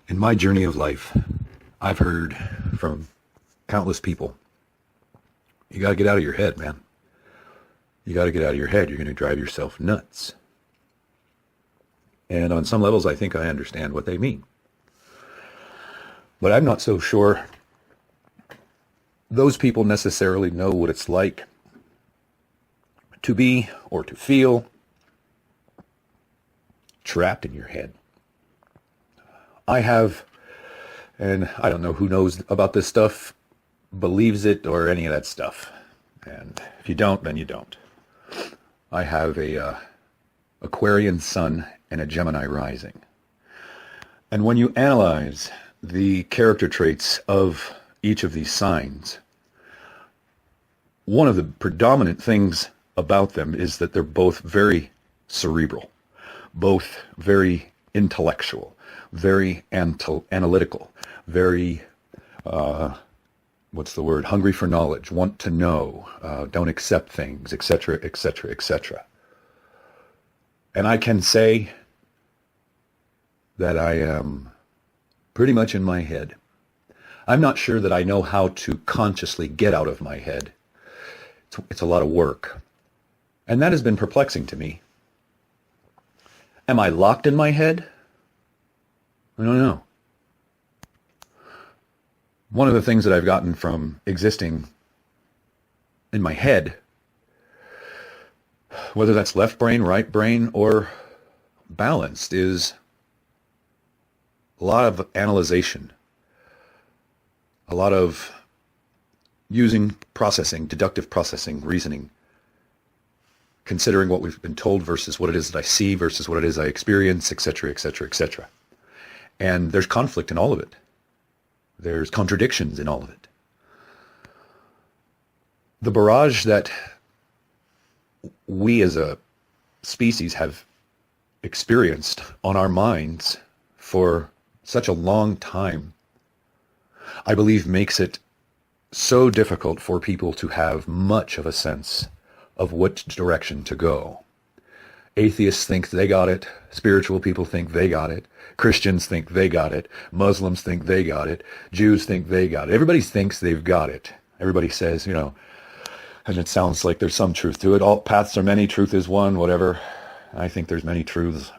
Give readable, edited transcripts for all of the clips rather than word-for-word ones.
In my journey of life, I've heard from countless people, you got to get out of your head, man. You got to get out of your head. You're going to drive yourself nuts. And on some levels, I think I understand what they mean. But I'm not so sure those people necessarily know what it's like to be or to feel trapped in your head. I have, and I don't know who knows about this stuff, believes it or any of that stuff. And if you don't, then you don't. I have a Aquarian sun and a Gemini rising. And when you analyze the character traits of each of these signs, one of the predominant things about them is that they're both very cerebral, both very intellectual, very analytical, very, hungry for knowledge, want to know, don't accept things, etc., etc., etc. And I can say that I am pretty much in my head. I'm not sure that I know how to consciously get out of my head. It's a lot of work. And that has been perplexing to me. Am I locked in my head? I don't know. One of the things that I've gotten from existing in my head, whether that's left brain, right brain, or balanced, is a lot of analyzation, a lot of using processing, deductive processing, reasoning, considering what we've been told versus what it is that I see versus what it is I experience, etc., etc., etc. And there's conflict in all of it. There's contradictions in all of it. The barrage that we as a species have experienced on our minds for such a long time, I believe makes it so difficult for people to have much of a sense of what direction to go. Atheists think they got it. Spiritual people think they got it. Christians think they got it. Muslims think they got it. Jews think they got it. Everybody thinks they've got it. Everybody says, and it sounds like there's some truth to it. All paths are many, truth is one, whatever. I think there's many truths.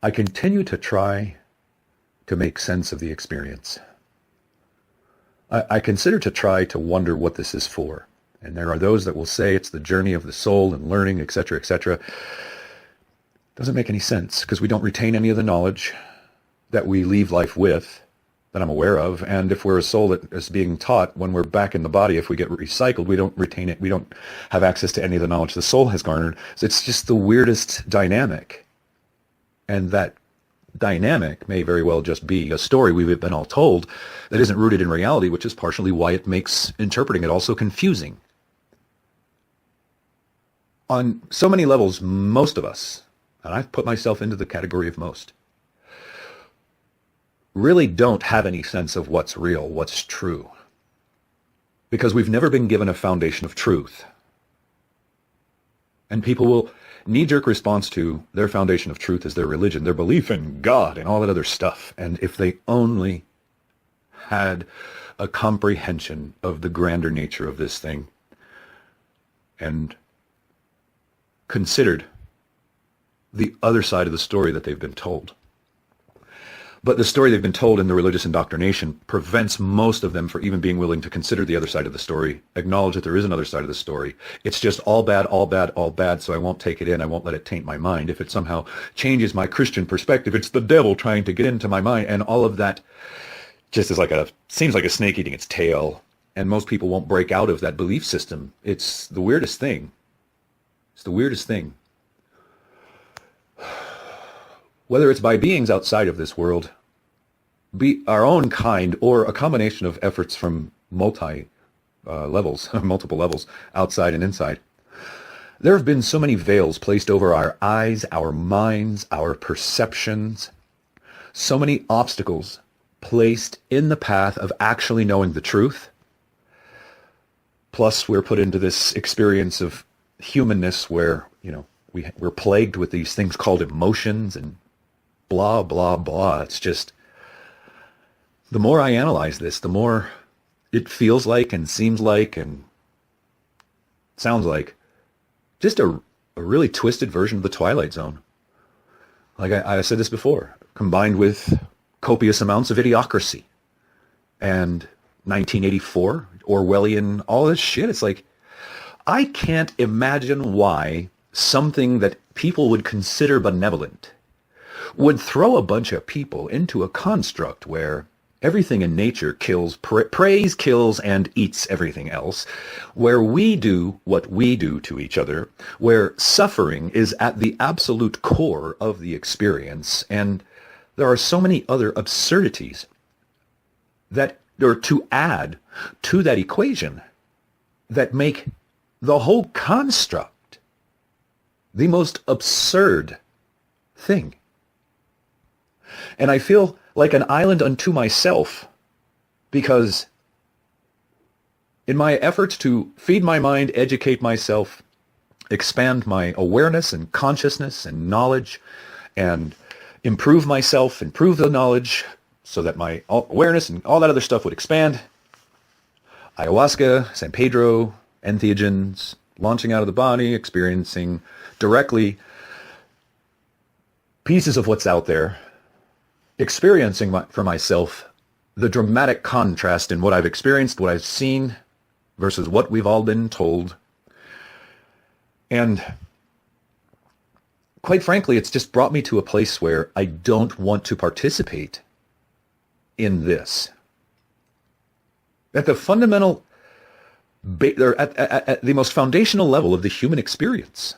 I continue to try to make sense of the experience. I consider to try to wonder what this is for. And there are those that will say it's the journey of the soul and learning, etc., etc. Doesn't make any sense because we don't retain any of the knowledge that we leave life with, that I'm aware of. And if we're a soul that is being taught when we're back in the body, if we get recycled, we don't retain it. We don't have access to any of the knowledge the soul has garnered. So it's just the weirdest dynamic. And that dynamic may very well just be a story we've been all told that isn't rooted in reality, which is partially why it makes interpreting it also confusing. On so many levels, most of us, and I've put myself into the category of most, really don't have any sense of what's real, what's true, because we've never been given a foundation of truth. And people will knee-jerk response to their foundation of truth is their religion, their belief in God and all that other stuff. And if they only had a comprehension of the grander nature of this thing and considered the other side of the story that they've been told. But the story they've been told in the religious indoctrination prevents most of them from even being willing to consider the other side of the story, acknowledge that there is another side of the story. It's just all bad, all bad, all bad, so I won't take it in. I won't let it taint my mind. If it somehow changes my Christian perspective, it's the devil trying to get into my mind. And all of that just is seems like a snake eating its tail. And most people won't break out of that belief system. It's the weirdest thing. It's the weirdest thing. Whether it's by beings outside of this world, be our own kind, or a combination of efforts from multiple levels, outside and inside. There have been so many veils placed over our eyes, our minds, our perceptions, so many obstacles placed in the path of actually knowing the truth. Plus, we're put into this experience of humanness where, we're plagued with these things called emotions and blah, blah, blah. It's just, the more I analyze this, the more it feels like and seems like and sounds like just a really twisted version of the Twilight Zone. Like I said this before, combined with copious amounts of idiocracy and 1984, Orwellian, all this shit. It's like, I can't imagine why something that people would consider benevolent would throw a bunch of people into a construct where everything in nature kills, preys, kills, and eats everything else, where we do what we do to each other, where suffering is at the absolute core of the experience, and there are so many other absurdities that are to add to that equation that make the whole construct the most absurd thing. And I feel like an island unto myself because in my efforts to feed my mind, educate myself, expand my awareness and consciousness and knowledge, and improve myself, improve the knowledge so that my awareness and all that other stuff would expand. Ayahuasca, San Pedro, entheogens, launching out of the body, experiencing directly pieces of what's out there, experiencing for myself the dramatic contrast in what I've experienced, what I've seen, versus what we've all been told. And quite frankly, it's just brought me to a place where I don't want to participate in this. At the fundamental, at the most foundational level of the human experience,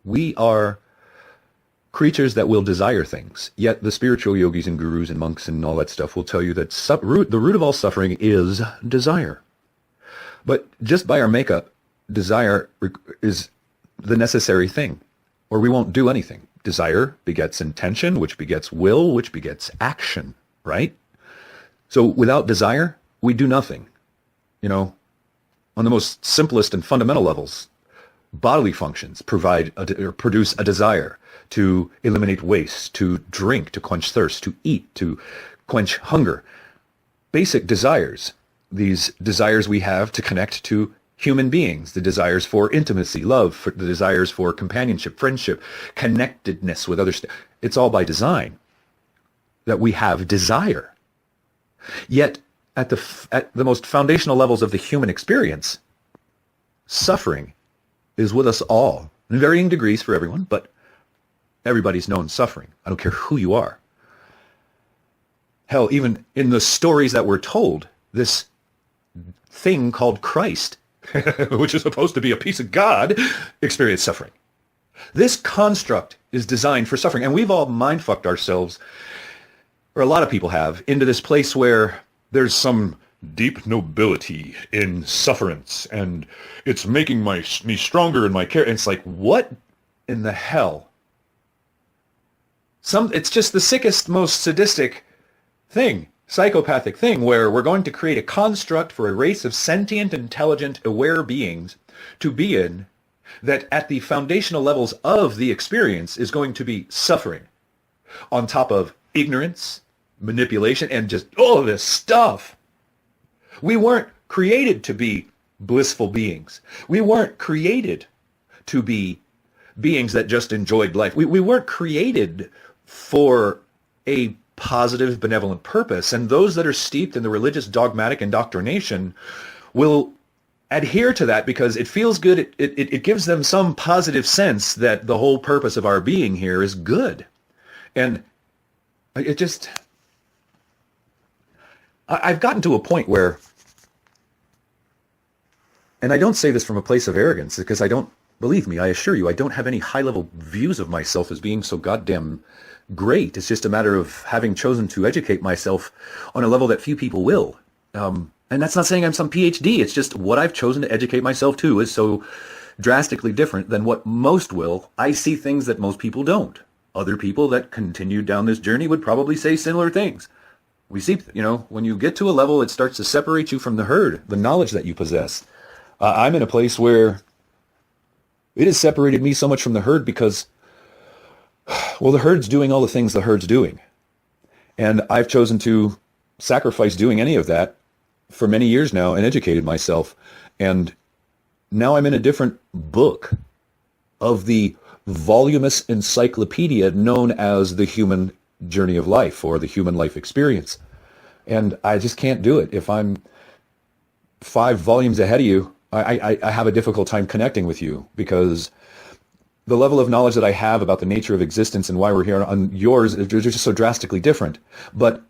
we are creatures that will desire things. Yet the spiritual yogis and gurus and monks and all that stuff will tell you that the root of all suffering is desire. But just by our makeup, desire is the necessary thing, or we won't do anything. Desire begets intention, which begets will, which begets action, right? So without desire, we do nothing. You know, on the most simplest and fundamental levels, bodily functions produce a desire to eliminate waste, to drink, to quench thirst, to eat, to quench hunger. Basic desires, these desires we have to connect to human beings, the desires for intimacy, love, the desires for companionship, friendship, connectedness with others. It's all by design that we have desire. Yet at the most foundational levels of the human experience, suffering is with us all, in varying degrees for everyone, but everybody's known suffering. I don't care who you are. Hell, even in the stories that we're told, this thing called Christ, which is supposed to be a piece of God, experienced suffering. This construct is designed for suffering, and we've all mind-fucked ourselves, or a lot of people have, into this place where there's some deep nobility in sufferance, and it's making me stronger in my care. And it's like, what in the hell? It's just the sickest, most sadistic thing, psychopathic thing, where we're going to create a construct for a race of sentient, intelligent, aware beings to be in that at the foundational levels of the experience is going to be suffering on top of ignorance, manipulation, and just all of this stuff. We weren't created to be blissful beings. We weren't created to be beings that just enjoyed life. We weren't created for a positive, benevolent purpose. And those that are steeped in the religious dogmatic indoctrination will adhere to that because it feels good. It gives them some positive sense that the whole purpose of our being here is good. And it just... I've gotten to a point where, and I don't say this from a place of arrogance because I don't, believe me, I assure you, I don't have any high-level views of myself as being so goddamn great. It's just a matter of having chosen to educate myself on a level that few people will. And that's not saying I'm some PhD. It's just what I've chosen to educate myself to is so drastically different than what most will. I see things that most people don't. Other people that continue down this journey would probably say similar things. We see, when you get to a level, it starts to separate you from the herd, the knowledge that you possess. I'm in a place where it has separated me so much from the herd because Well, the herd's doing all the things the herd's doing. And I've chosen to sacrifice doing any of that for many years now and educated myself. And now I'm in a different book of the voluminous encyclopedia known as the human journey of life or the human life experience. And I just can't do it. If I'm 5 volumes ahead of you, I have a difficult time connecting with you because the level of knowledge that I have about the nature of existence and why we're here on yours, they're just so drastically different. But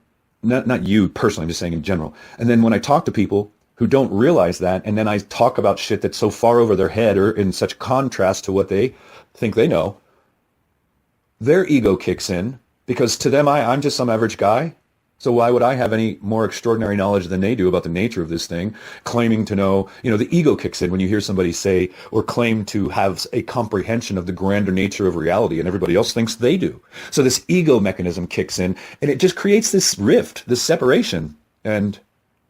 not you personally, I'm just saying in general. And then when I talk to people who don't realize that, and then I talk about shit that's so far over their head or in such contrast to what they think they know, their ego kicks in because to them, I'm just some average guy. So why would I have any more extraordinary knowledge than they do about the nature of this thing, claiming to know, the ego kicks in when you hear somebody say or claim to have a comprehension of the grander nature of reality and everybody else thinks they do. So this ego mechanism kicks in and it just creates this rift, this separation. And,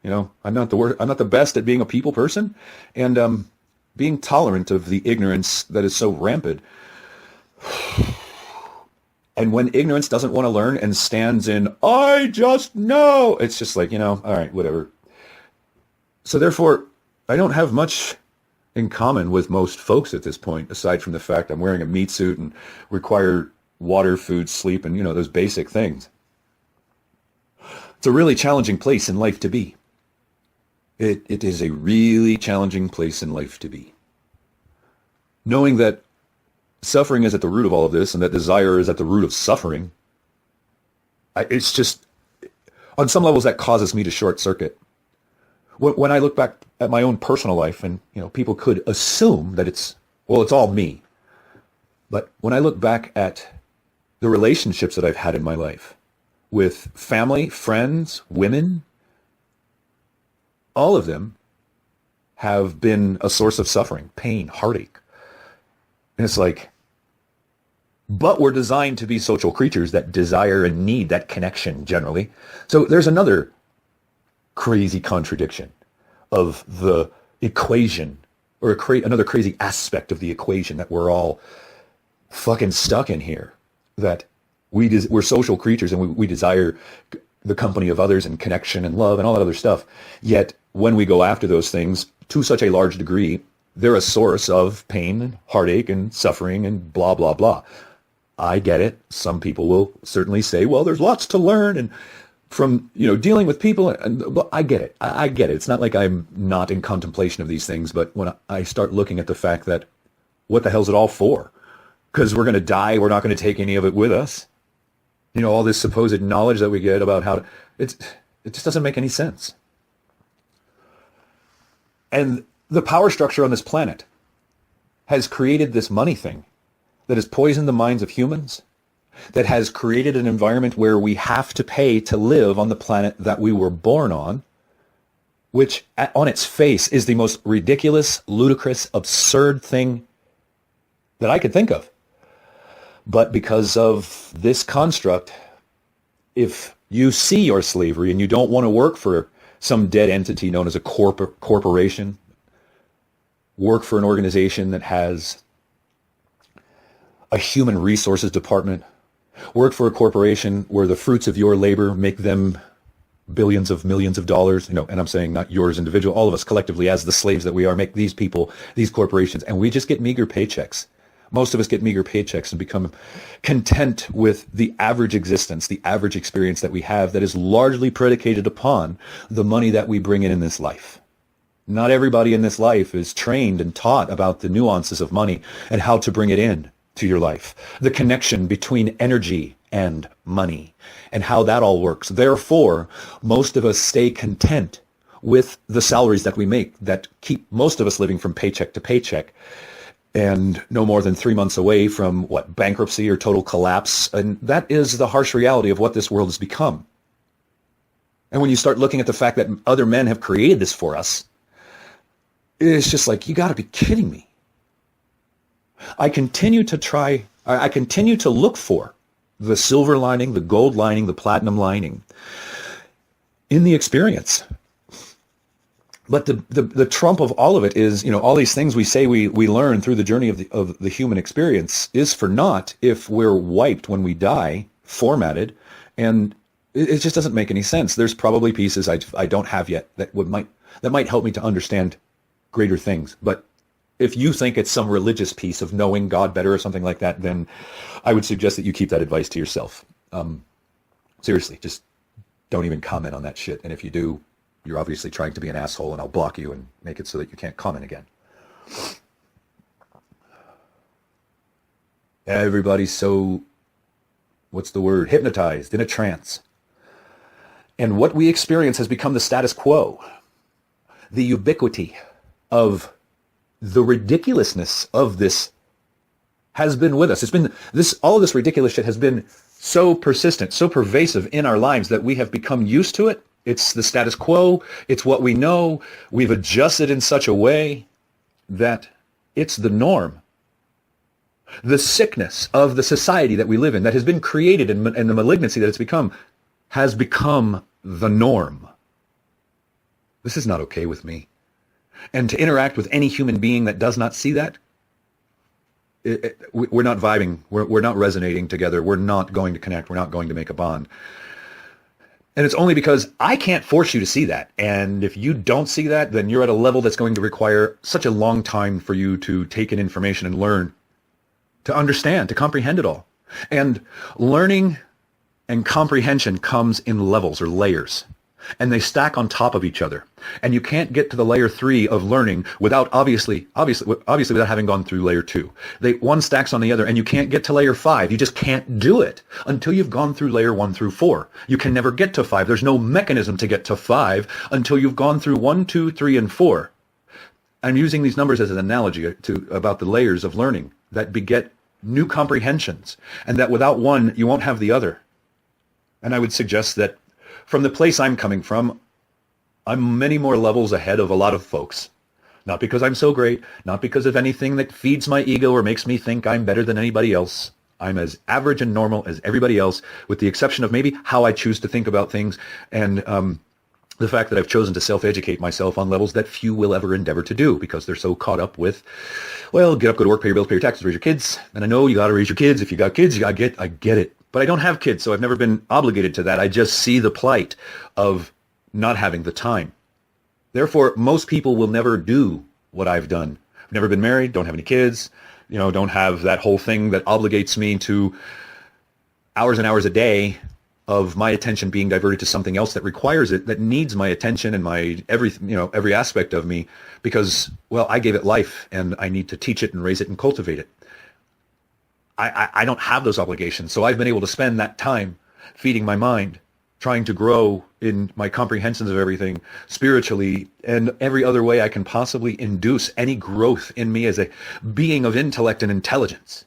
I'm not the best at being a people person and being tolerant of the ignorance that is so rampant. And when ignorance doesn't want to learn and stands in, I just know, it's just like, all right, whatever. So therefore, I don't have much in common with most folks at this point, aside from the fact I'm wearing a meat suit and require water, food, sleep, and, those basic things. It's a really challenging place in life to be. It is a really challenging place in life to be. Knowing that suffering is at the root of all of this, and that desire is at the root of suffering. It's just, on some levels, that causes me to short circuit. When I look back at my own personal life, and people could assume that it's all me. But when I look back at the relationships that I've had in my life with family, friends, women, all of them have been a source of suffering, pain, heartache. And it's like, but we're designed to be social creatures that desire and need that connection generally. So there's another crazy contradiction of the equation, or another crazy aspect of the equation that we're all fucking stuck in here. That we're social creatures and we desire the company of others and connection and love and all that other stuff. Yet when we go after those things to such a large degree, they're a source of pain and heartache and suffering and blah, blah, blah. I get it. Some people will certainly say, well, there's lots to learn and from, dealing with people. And I get it. I get it. It's not like I'm not in contemplation of these things. But when I start looking at the fact that what the hell's it all for? Because we're going to die. We're not going to take any of it with us. All this supposed knowledge that we get about how to, it just doesn't make any sense. And the power structure on this planet has created this money thing that has poisoned the minds of humans, that has created an environment where we have to pay to live on the planet that we were born on, which on its face is the most ridiculous, ludicrous, absurd thing that I could think of. But because of this construct, if you see your slavery and you don't want to work for some dead entity known as a corporation, work for an organization that has a human resources department, work for a corporation where the fruits of your labor make them billions of millions of dollars, and I'm saying not yours individual, all of us collectively as the slaves that we are, make these people, these corporations, and we just get meager paychecks. Most of us get meager paychecks and become content with the average existence, the average experience that we have that is largely predicated upon the money that we bring in this life. Not everybody in this life is trained and taught about the nuances of money and how to bring it in to your life, the connection between energy and money and how that all works. Therefore, most of us stay content with the salaries that we make that keep most of us living from paycheck to paycheck and no more than 3 months away from bankruptcy or total collapse. And that is the harsh reality of what this world has become. And when you start looking at the fact that other men have created this for us, it's just like, you got to be kidding me. I continue to look for the silver lining, the gold lining, the platinum lining in the experience. But the trump of all of it is, all these things we say we learn through the journey of the human experience is for naught if we're wiped when we die, formatted, and it just doesn't make any sense. There's probably pieces I don't have yet that might help me to understand greater things. But if you think it's some religious piece of knowing God better or something like that, then I would suggest that you keep that advice to yourself. Seriously, just don't even comment on that shit. And if you do, you're obviously trying to be an asshole, and I'll block you and make it so that you can't comment again. Everybody's so, what's the word? Hypnotized, in a trance. And what we experience has become the status quo. The ubiquity of the ridiculousness of this has been with us. It's been all of this ridiculous shit has been so persistent, so pervasive in our lives that we have become used to it. It's the status quo. It's what we know. We've adjusted in such a way that it's the norm. The sickness of the society that we live in that has been created and the malignancy that it's become has become the norm. This is not okay with me. And to interact with any human being that does not see that, we're not vibing. We're not resonating together. We're not going to connect. We're not going to make a bond. And it's only because I can't force you to see that. And if you don't see that, then you're at a level that's going to require such a long time for you to take in information and learn, to understand, to comprehend it all. And learning and comprehension comes in levels or layers. And they stack on top of each other. And you can't get to the layer 3 of learning without obviously without having gone through layer 2. One stacks on the other, and you can't get to layer 5. You just can't do it until you've gone through layer 1 through 4. You can never get to 5. There's no mechanism to get to 5 until you've gone through 1, 2, 3, and 4. I'm using these numbers as an analogy about the layers of learning that beget new comprehensions, and that without one, you won't have the other. And I would suggest that from the place I'm coming from, I'm many more levels ahead of a lot of folks. Not because I'm so great, not because of anything that feeds my ego or makes me think I'm better than anybody else. I'm as average and normal as everybody else, with the exception of maybe how I choose to think about things and the fact that I've chosen to self-educate myself on levels that few will ever endeavor to do because they're so caught up with, well, get up, go to work, pay your bills, pay your taxes, raise your kids. And I know you got to raise your kids. If you got kids, I get it. But I don't have kids, so I've never been obligated to that. I just see the plight of not having the time. Therefore, most people will never do what I've done. I've never been married, don't have any kids, don't have that whole thing that obligates me to hours and hours a day of my attention being diverted to something else that requires it, that needs my attention and my every aspect of me because, well, I gave it life and I need to teach it and raise it and cultivate it. I don't have those obligations, so I've been able to spend that time feeding my mind, trying to grow in my comprehensions of everything spiritually and every other way I can possibly induce any growth in me as a being of intellect and intelligence.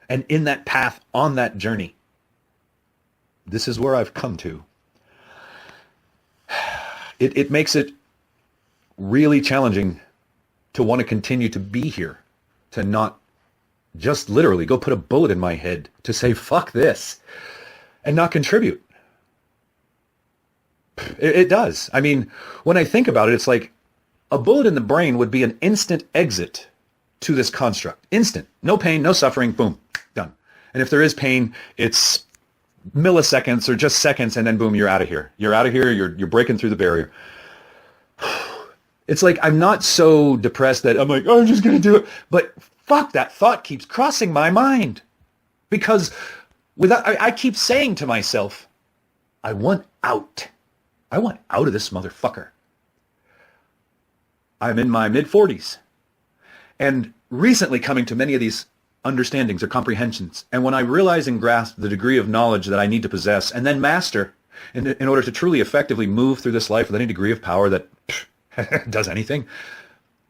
And in that path, on that journey, this is where I've come to. It makes it really challenging to want to continue to be here, to not just literally go put a bullet in my head to say, fuck this, and not contribute. It does. I mean, when I think about it, it's like a bullet in the brain would be an instant exit to this construct. Instant. No pain, no suffering, boom, done. And if there is pain, it's milliseconds or just seconds, and then boom, you're out of here. You're out of here, you're breaking through the barrier. It's like I'm not so depressed that I'm like, oh, I'm just going to do it. But fuck, that thought keeps crossing my mind. Because I keep saying to myself, I want out. I want out of this motherfucker. I'm in my mid-40s. And recently coming to many of these understandings or comprehensions. And when I realize and grasp the degree of knowledge that I need to possess and then master in order to truly effectively move through this life with any degree of power that does anything,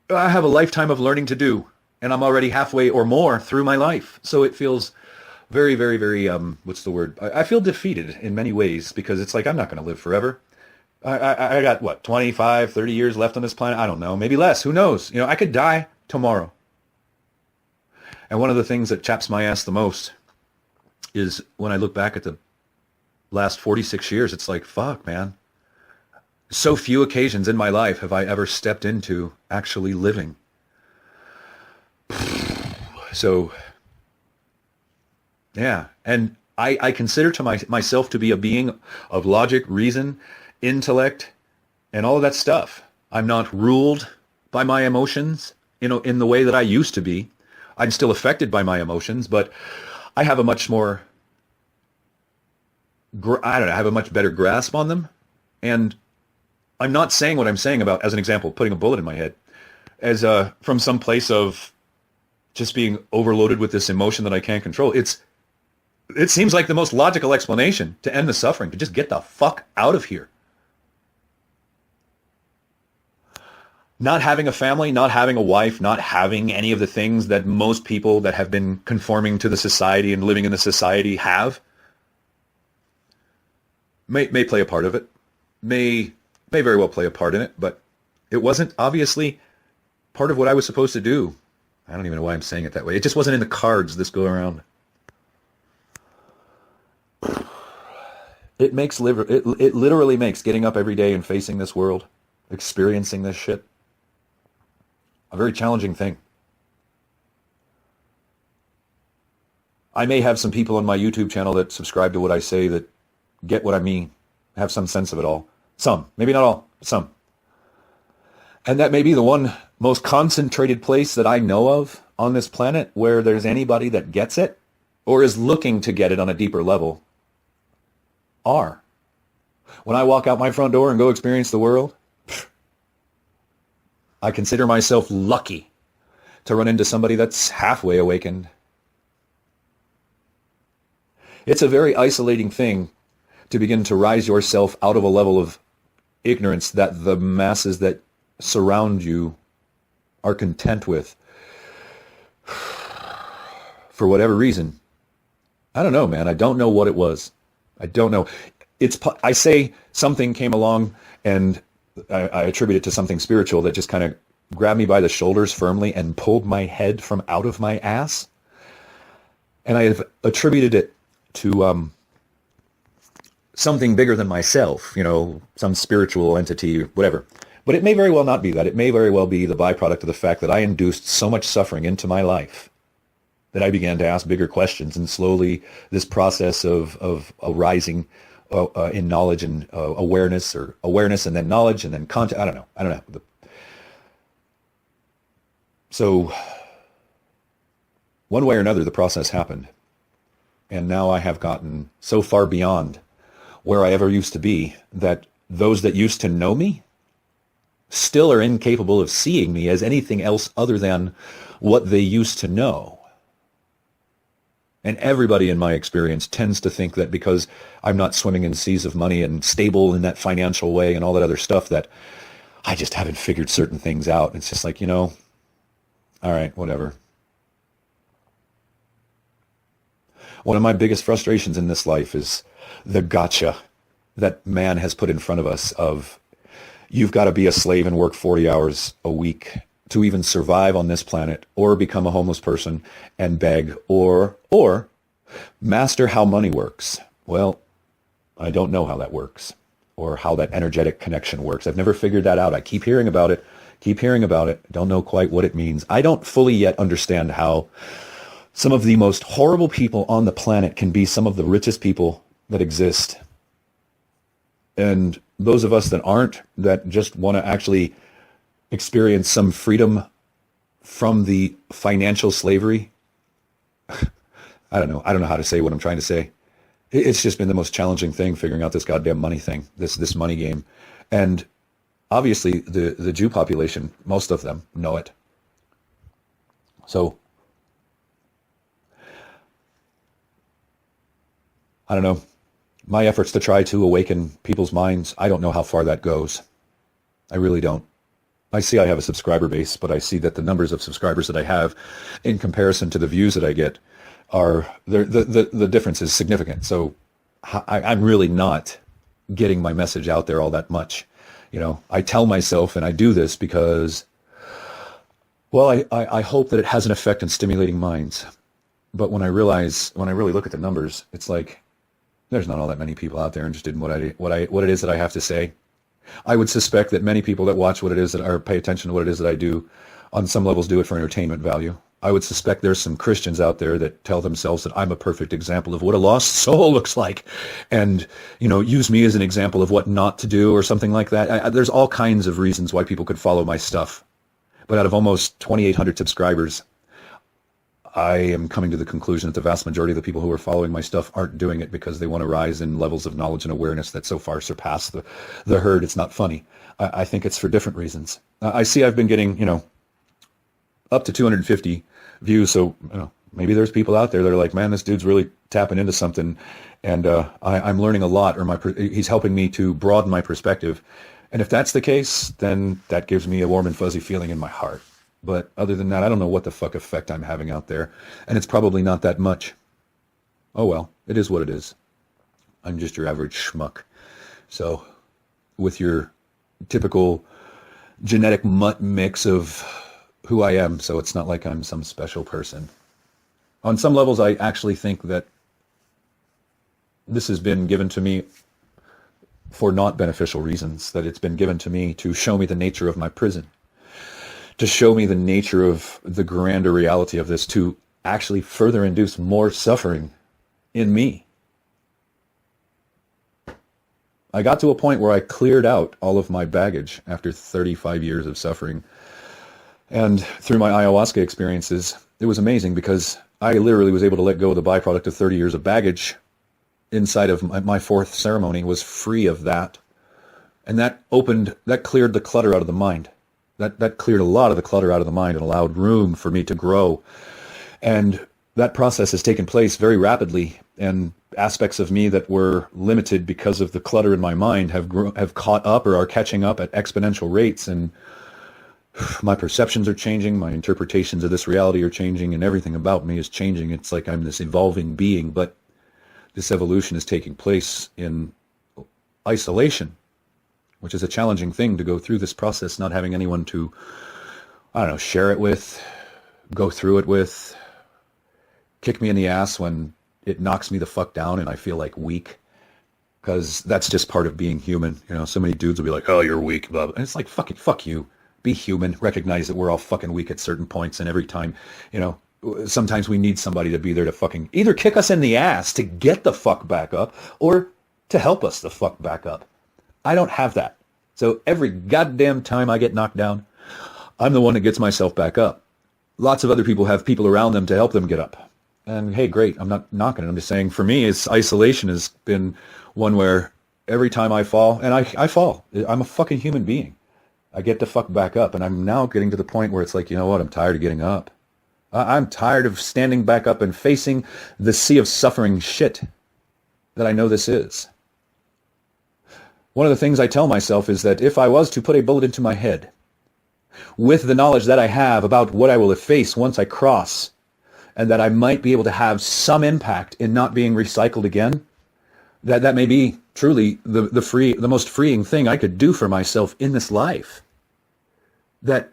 I have a lifetime of learning to do. And I'm already halfway or more through my life. So it feels very, very, very, what's the word? I feel defeated in many ways because it's like I'm not going to live forever. I got, what, 25, 30 years left on this planet? I don't know. Maybe less. Who knows? I could die tomorrow. And one of the things that chaps my ass the most is when I look back at the last 46 years, it's like, fuck, man. So few occasions in my life have I ever stepped into actually living. So, yeah. And I consider to myself to be a being of logic, reason, intellect, and all of that stuff. I'm not ruled by my emotions, in the way that I used to be. I'm still affected by my emotions, but I have a much more, I don't know, I have a much better grasp on them. And I'm not saying what I'm saying about, as an example, putting a bullet in my head, as from some place of just being overloaded with this emotion that I can't control. It seems like the most logical explanation to end the suffering, to just get the fuck out of here. Not having a family, not having a wife, not having any of the things that most people that have been conforming to the society and living in the society have, may play a part of it, may very well play a part in it, but it wasn't obviously part of what I was supposed to do. I don't even know why I'm saying it that way. It just wasn't in the cards this go around. It literally makes getting up every day and facing this world, experiencing this shit, a very challenging thing. I may have some people on my YouTube channel that subscribe to what I say that get what I mean, have some sense of it all. Some, maybe not all, some. And that may be the one most concentrated place that I know of on this planet where there's anybody that gets it or is looking to get it on a deeper level. Are. When I walk out my front door and go experience the world, I consider myself lucky to run into somebody that's halfway awakened. It's a very isolating thing to begin to rise yourself out of a level of ignorance that the masses that surround you are content with. For whatever reason. I don't know, man. I don't know what it was. I don't know. I say something came along and I attribute it to something spiritual that just kind of grabbed me by the shoulders firmly and pulled my head from out of my ass. And I have attributed it to something bigger than myself, some spiritual entity, whatever. But it may very well not be that. It may very well be the byproduct of the fact that I induced so much suffering into my life that I began to ask bigger questions, and slowly this process of arising in knowledge and awareness, or awareness and then knowledge and then content. I don't know. So one way or another, the process happened. And now I have gotten so far beyond where I ever used to be that those that used to know me still are incapable of seeing me as anything else other than what they used to know. And everybody in my experience tends to think that because I'm not swimming in seas of money and stable in that financial way and all that other stuff, that I just haven't figured certain things out. It's just like, all right, whatever. One of my biggest frustrations in this life is the gotcha that man has put in front of us of, you've got to be a slave and work 40 hours a week to even survive on this planet, or become a homeless person and beg, or master how money works. Well, I don't know how that works, or how that energetic connection works. I've never figured that out. I keep hearing about it, don't know quite what it means. I don't fully yet understand how some of the most horrible people on the planet can be some of the richest people that exist. And those of us that aren't, that just want to actually experience some freedom from the financial slavery. I don't know how to say what I'm trying to say. It's just been the most challenging thing, figuring out this goddamn money thing, this money game. And obviously the Jew population, most of them know it. So I don't know. My efforts to try to awaken people's minds, I don't know how far that goes. I really don't. I see I have a subscriber base, but I see that the numbers of subscribers that I have in comparison to the views that I get are, the difference is significant. So I'm really not getting my message out there all that much. I tell myself, and I do this because, well, I hope that it has an effect in stimulating minds. But when I really look at the numbers, it's like, there's not all that many people out there interested in what it is that I have to say. I would suspect that many people that watch what it is that or pay attention to what it is that I do, on some levels do it for entertainment value. I would suspect there's some Christians out there that tell themselves that I'm a perfect example of what a lost soul looks like, and use me as an example of what not to do or something like that. There's all kinds of reasons why people could follow my stuff, but out of almost 2,800 subscribers, I am coming to the conclusion that the vast majority of the people who are following my stuff aren't doing it because they want to rise in levels of knowledge and awareness that so far surpass the herd. It's not funny. I think it's for different reasons. I see I've been getting, up to 250 views. So maybe there's people out there that are like, man, this dude's really tapping into something. And I'm learning a lot, or he's helping me to broaden my perspective. And if that's the case, then that gives me a warm and fuzzy feeling in my heart. But other than that, I don't know what the fuck effect I'm having out there. And it's probably not that much. Oh well, it is what it is. I'm just your average schmuck. So with your typical genetic mutt mix of who I am, so it's not like I'm some special person. On some levels, I actually think that this has been given to me for not beneficial reasons, that it's been given to me to show me the nature of my prison, to show me the nature of the grander reality of this, to actually further induce more suffering in me. I got to a point where I cleared out all of my baggage after 35 years of suffering. And through my ayahuasca experiences, it was amazing because I literally was able to let go of the byproduct of 30 years of baggage inside of my fourth ceremony, was free of that. And that cleared the clutter out of the mind. That cleared a lot of the clutter out of the mind and allowed room for me to grow. And that process has taken place very rapidly, and aspects of me that were limited because of the clutter in my mind have caught up or are catching up at exponential rates. And my perceptions are changing, my interpretations of this reality are changing, and everything about me is changing. It's like I'm this evolving being, but this evolution is taking place in isolation, which is a challenging thing to go through this process, not having anyone to, share it with, go through it with, kick me in the ass when it knocks me the fuck down and I feel like weak, because that's just part of being human. So many dudes will be like, oh, you're weak, blah, blah. And it's like, fuck you. Be human. Recognize that we're all fucking weak at certain points, and every time, sometimes we need somebody to be there to fucking either kick us in the ass to get the fuck back up or to help us the fuck back up. I don't have that. So every goddamn time I get knocked down, I'm the one that gets myself back up. Lots of other people have people around them to help them get up. And hey, great. I'm not knocking it. I'm just saying, for me, isolation has been one where every time I fall, and I fall, I'm a fucking human being. I get the fuck back up. And I'm now getting to the point where it's like, you know what? I'm tired of getting up. I'm tired of standing back up and facing the sea of suffering shit that I know this is. One of the things I tell myself is that if I was to put a bullet into my head, with the knowledge that I have about what I will face once I cross, and that I might be able to have some impact in not being recycled again, that may be truly the most freeing thing I could do for myself in this life. That,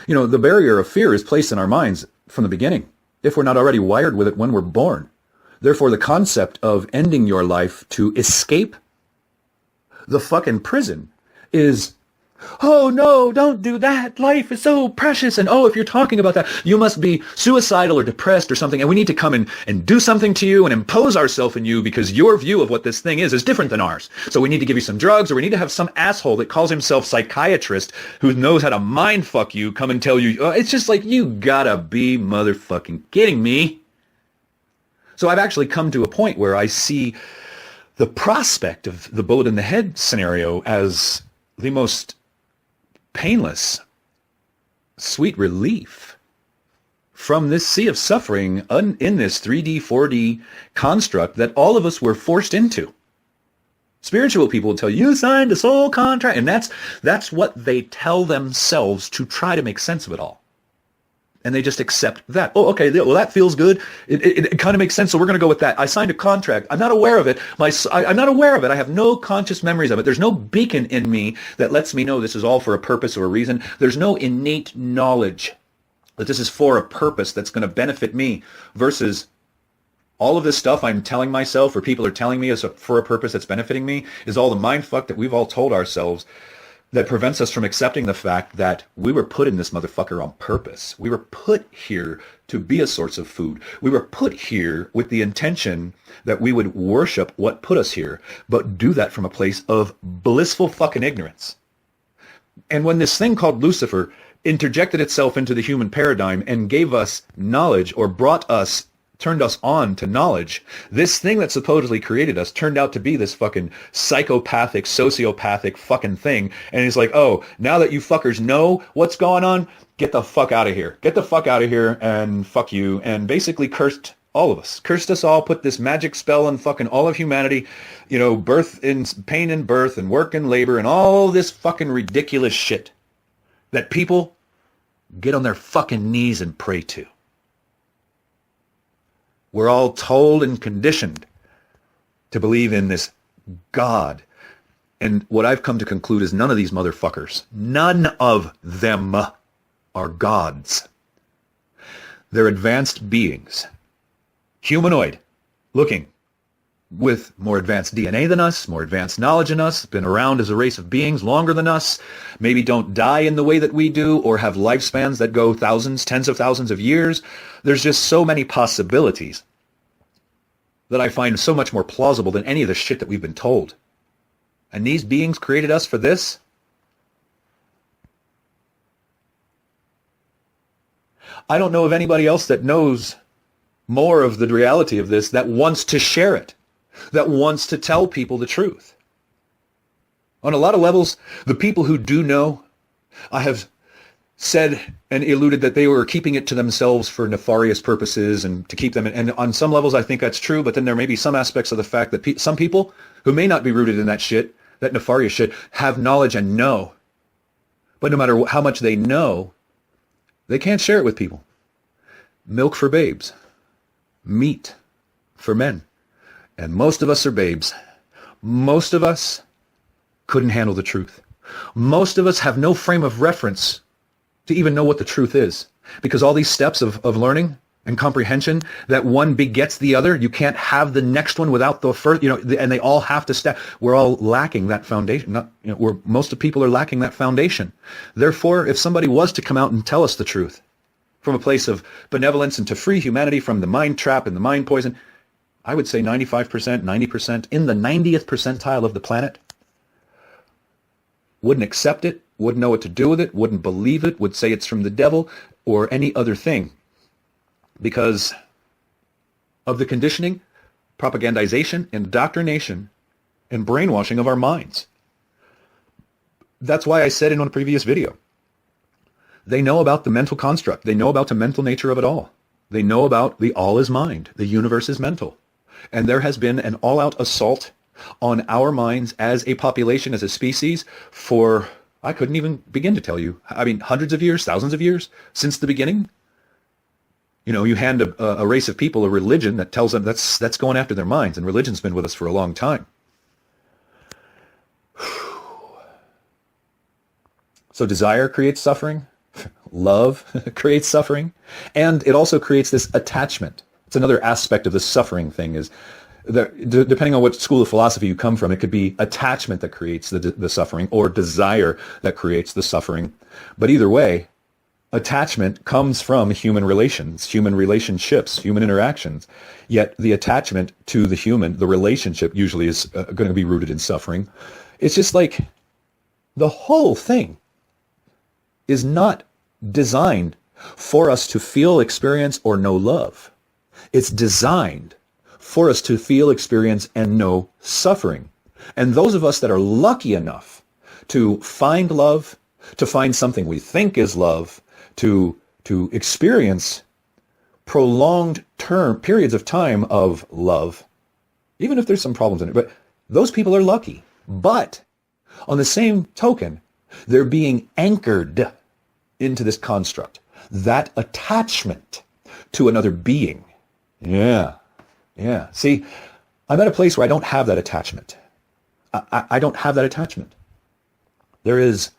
the barrier of fear is placed in our minds from the beginning, if we're not already wired with it when we're born. Therefore, the concept of ending your life to escape the fucking prison is, oh no, don't do that. Life is so precious. And oh, if you're talking about that, you must be suicidal or depressed or something. And we need to come and do something to you and impose ourselves in you because your view of what this thing is different than ours. So we need to give you some drugs, or we need to have some asshole that calls himself psychiatrist who knows how to mind fuck you come and tell you. It's just like, you gotta be motherfucking kidding me. So I've actually come to a point where I see the prospect of the bullet in the head scenario as the most painless, sweet relief from this sea of suffering in this 3D, 4D construct that all of us were forced into. Spiritual people will tell you, you signed a soul contract, and that's what they tell themselves to try to make sense of it all. And they just accept that. Oh, okay, well, that feels good. It kind of makes sense, so we're going to go with that. I signed a contract. I'm not aware of it. I'm not aware of it. I have no conscious memories of it. There's no beacon in me that lets me know this is all for a purpose or a reason. There's no innate knowledge that this is for a purpose that's going to benefit me, versus All of this stuff I'm telling myself or people are telling me is for a purpose that's benefiting me is all the mind fuck that we've all told ourselves that prevents us from accepting the fact that we were put in this motherfucker on purpose. We were put here to be a source of food. We were put here with the intention that we would worship what put us here, but do that from a place of blissful fucking ignorance. And when this thing called Lucifer interjected itself into the human paradigm and gave us knowledge or turned us on to knowledge, this thing that supposedly created us turned out to be this fucking psychopathic, sociopathic fucking thing. And he's like, oh, now that you fuckers know what's going on, get the fuck out of here. Get the fuck out of here and fuck you. And basically cursed all of us. Cursed us all, put this magic spell on fucking all of humanity, birth in pain and birth and work and labor and all this fucking ridiculous shit that people get on their fucking knees and pray to. We're all told and conditioned to believe in this God. And what I've come to conclude is none of these motherfuckers, none of them are gods. They're advanced beings, humanoid looking, with more advanced DNA than us, more advanced knowledge than us, been around as a race of beings longer than us, maybe don't die in the way that we do, or have lifespans that go thousands, tens of thousands of years. There's just so many possibilities that I find so much more plausible than any of the shit that we've been told. And these beings created us for this? I don't know of anybody else that knows more of the reality of this, that wants to share it, that wants to tell people the truth. On a lot of levels, the people who do know, I have said and alluded that they were keeping it to themselves for nefarious purposes and to keep them. And on some levels, I think that's true. But then there may be some aspects of the fact that some people who may not be rooted in that shit, that nefarious shit, have knowledge and know. But no matter how much they know, they can't share it with people. Milk for babes. Meat for men. And most of us are babes. Most of us couldn't handle the truth. Most of us have no frame of reference to even know what the truth is. Because all these steps of learning and comprehension, that one begets the other. You can't have the next one without the first, and they all have to step. We're all lacking that foundation. Most of people are lacking that foundation. Therefore, if somebody was to come out and tell us the truth from a place of benevolence and to free humanity from the mind trap and the mind poison, I would say 95%, 90%, in the 90th percentile of the planet, wouldn't accept it, wouldn't know what to do with it, wouldn't believe it, would say it's from the devil or any other thing because of the conditioning, propagandization, indoctrination, and brainwashing of our minds. That's why I said in a previous video, they know about the mental construct. They know about the mental nature of it all. They know about the all is mind. The universe is mental. And there has been an all-out assault on our minds as a population, as a species, for, I couldn't even begin to tell you. I mean, hundreds of years, thousands of years, since the beginning. You hand a race of people a religion that tells them that's going after their minds, and religion's been with us for a long time. So desire creates suffering. Love creates suffering. And it also creates this attachment. It's another aspect of the suffering thing is, depending on what school of philosophy you come from, it could be attachment that creates the suffering or desire that creates the suffering. But either way, attachment comes from human relations, human relationships, human interactions. Yet the attachment to the human, the relationship, usually is going to be rooted in suffering. It's just like the whole thing is not designed for us to feel, experience, or know love. It's designed for us to feel, experience, and know suffering. And those of us that are lucky enough to find love, to find something we think is love, to experience prolonged periods of time of love, even if there's some problems in it, but those people are lucky. But on the same token, they're being anchored into this construct, that attachment to another being. Yeah. See, I'm at a place where I don't have that attachment. I don't have that attachment. There is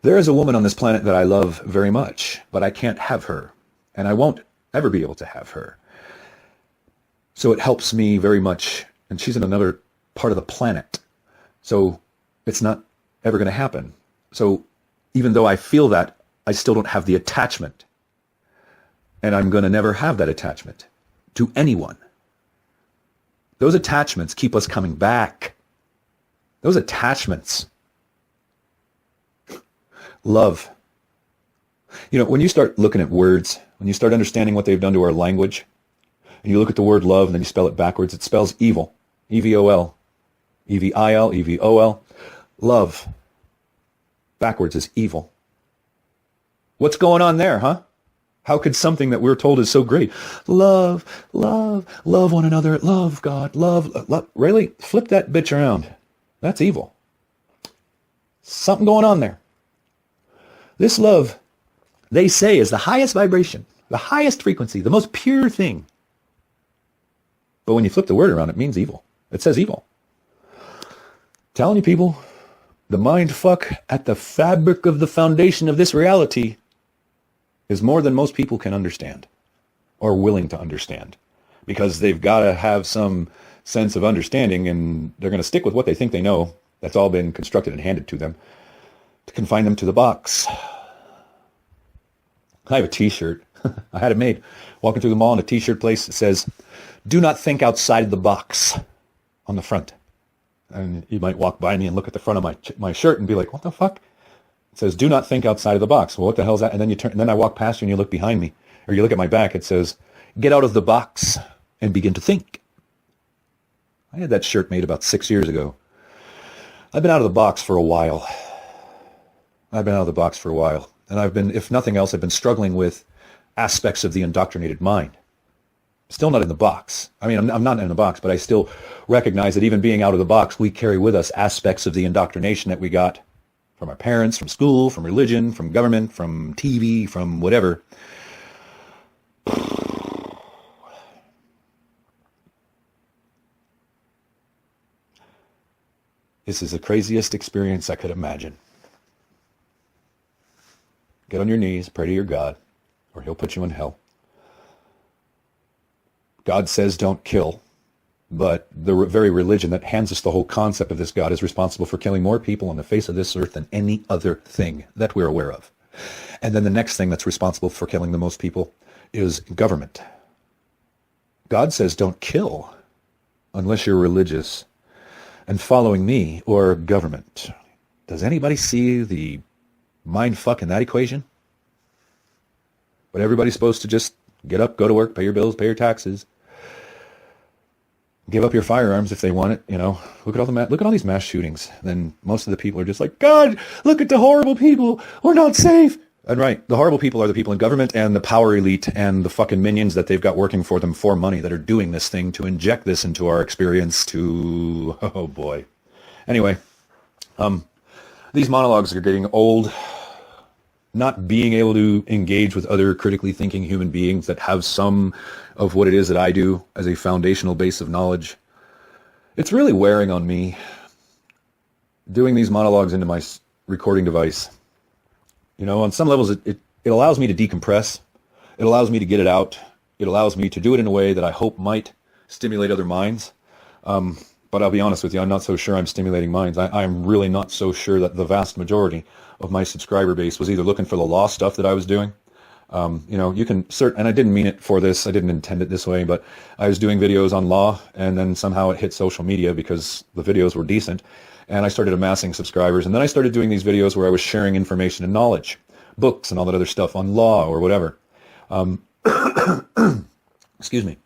a woman on this planet that I love very much, but I can't have her, and I won't ever be able to have her. So it helps me very much. And she's in another part of the planet. So it's not ever going to happen. So even though I feel that, I still don't have the attachment. And I'm going to never have that attachment to anyone. Those attachments keep us coming back. Those attachments. Love. You know, when you start looking at words, when you start understanding what they've done to our language, and you look at the word love and then you spell it backwards, it spells evil. E-V-O-L. E-V-I-L, E-V-O-L. Love. Backwards is evil. What's going on there, huh? How could something that we're told is so great, love, love, love one another, love God, love, really? Flip that bitch around. That's evil. Something going on there. This love, they say, is the highest vibration, the highest frequency, the most pure thing. But when you flip the word around, it means evil. It says evil. Telling you people, the mind fuck at the fabric of the foundation of this reality is more than most people can understand or willing to understand, because they've got to have some sense of understanding, and they're going to stick with what they think they know. That's all been constructed and handed to them to confine them to the box. I have a t-shirt. I had it made. Walking through the mall in a t-shirt place, it says, "Do not think outside of the box," on the front. And you might walk by me and look at the front of my shirt and be like, what the fuck? It says, "Do not think outside of the box." Well, what the hell is that? And then you turn, and then I walk past you and you look behind me, or you look at my back. It says, "Get out of the box and begin to think." I had that shirt made about 6 years ago. I've been out of the box for a while. And I've been, if nothing else, I've been struggling with aspects of the indoctrinated mind. Still not in the box. I mean, I'm not in the box, but I still recognize that even being out of the box, we carry with us aspects of the indoctrination that we got from our parents, from school, from religion, from government, from TV, from whatever. This is the craziest experience I could imagine. Get on your knees, pray to your God, or he'll put you in hell. God says don't kill, but the very religion that hands us the whole concept of this God is responsible for killing more people on the face of this earth than any other thing that we're aware of. And then the next thing that's responsible for killing the most people is government. God says don't kill unless you're religious and following me or government. Does anybody see the mind fuck in that equation? But everybody's supposed to just get up, go to work, pay your bills, pay your taxes, give up your firearms if they want it. You know, look at all these mass shootings. Then most of the people are just like, God, look at the horrible people. We're not safe. And right, the horrible people are the people in government and the power elite and the fucking minions that they've got working for them for money that are doing this thing to inject this into our experience to, oh boy. Anyway, these monologues are getting old. Not being able to engage with other critically thinking human beings that have some of what it is that I do as a foundational base of knowledge. It's really wearing on me doing these monologues into my recording device. You know, on some levels, it allows me to decompress. It allows me to get it out. It allows me to do it in a way that I hope might stimulate other minds. But I'll be honest with you, I'm not so sure I'm stimulating minds. I'm really not so sure that the vast majority of my subscriber base was either looking for the law stuff that I was doing. You know, you can and I didn't mean it for this. I didn't intend it this way, but I was doing videos on law, and then somehow it hit social media because the videos were decent. And I started amassing subscribers. And then I started doing these videos where I was sharing information and knowledge, books and all that other stuff on law or whatever. Excuse me.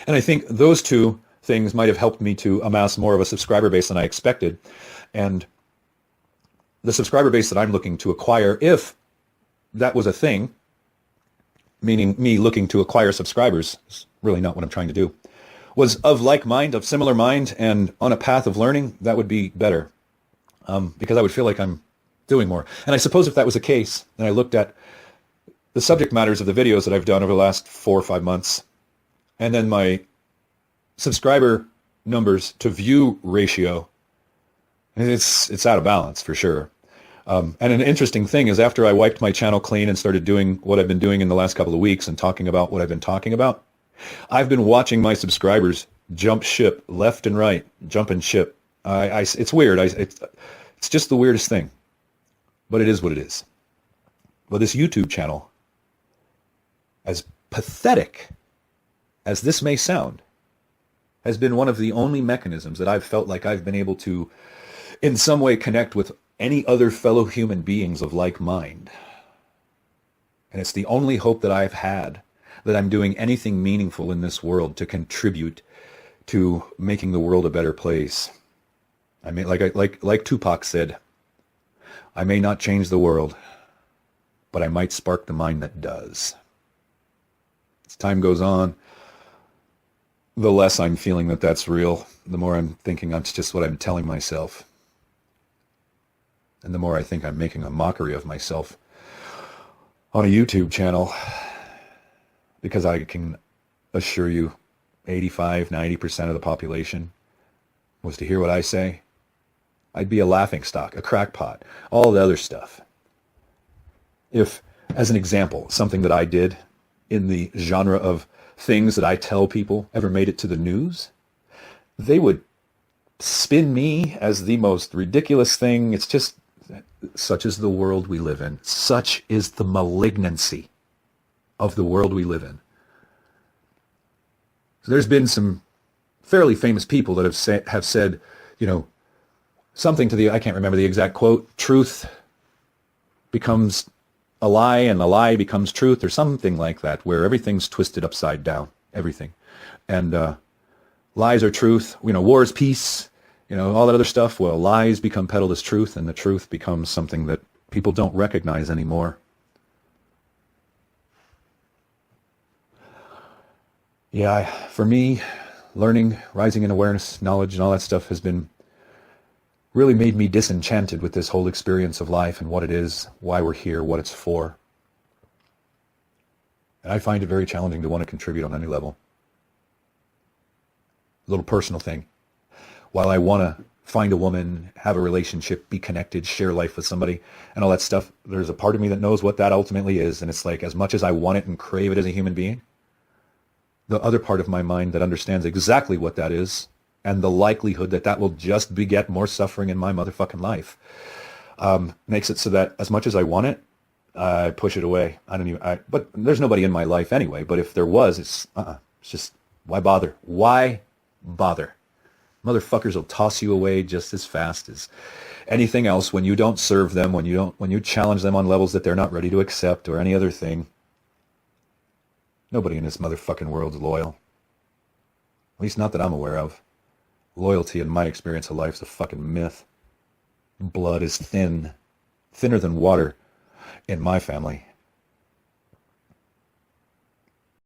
And I think those two things might have helped me to amass more of a subscriber base than I expected. And the subscriber base that I'm looking to acquire, if that was a thing, meaning me looking to acquire subscribers, is really not what I'm trying to do, was of like mind, of similar mind, and on a path of learning, that would be better. Because I would feel like I'm doing more. And I suppose if that was the case, and I looked at the subject matters of the videos that I've done over the last 4 or 5 months, and then my subscriber numbers to view ratio, it's out of balance for sure. And an interesting thing is, after I wiped my channel clean and started doing what I've been doing in the last couple of weeks and talking about what I've been talking about, I've been watching my subscribers jump ship left and right, jumping ship. It's weird. It's just the weirdest thing, but it is what it is. But this YouTube channel, as pathetic as this may sound, has been one of the only mechanisms that I've felt like I've been able to, in some way, connect with any other fellow human beings of like mind. And it's the only hope that I've had that I'm doing anything meaningful in this world to contribute to making the world a better place. I mean, like Tupac said, I may not change the world, but I might spark the mind that does. As time goes on, the less I'm feeling that that's real, the more I'm thinking that's just what I'm telling myself. And the more I think I'm making a mockery of myself on a YouTube channel, because I can assure you 85-90% of the population was to hear what I say, I'd be a laughingstock, a crackpot, all the other stuff. If, as an example, something that I did in the genre of things that I tell people ever made it to the news, they would spin me as the most ridiculous thing. It's just, such is the world we live in. Such is the malignancy of the world we live in. So there's been some fairly famous people that have said, you know, something to the, I can't remember the exact quote, truth becomes a lie and a lie becomes truth, or something like that, where everything's twisted upside down, everything. And lies are truth, you know, war is peace, you know, all that other stuff. Well, lies become peddled as truth, and the truth becomes something that people don't recognize anymore. Yeah, for me, learning, rising in awareness, knowledge, and all that stuff has been really made me disenchanted with this whole experience of life and what it is, why we're here, what it's for. And I find it very challenging to want to contribute on any level. A little personal thing. While I want to find a woman, have a relationship, be connected, share life with somebody, and all that stuff, there's a part of me that knows what that ultimately is. And it's like, as much as I want it and crave it as a human being, the other part of my mind that understands exactly what that is, and the likelihood that that will just beget more suffering in my motherfucking life, makes it so that as much as I want it, I push it away. But there's nobody in my life anyway. But if there was, it's just, why bother? Why bother? Motherfuckers will toss you away just as fast as anything else when you don't serve them, when you challenge them on levels that they're not ready to accept, or any other thing. Nobody in this motherfucking world is loyal. At least not that I'm aware of. Loyalty, in my experience of life, is a fucking myth. Blood is thin, thinner than water in my family.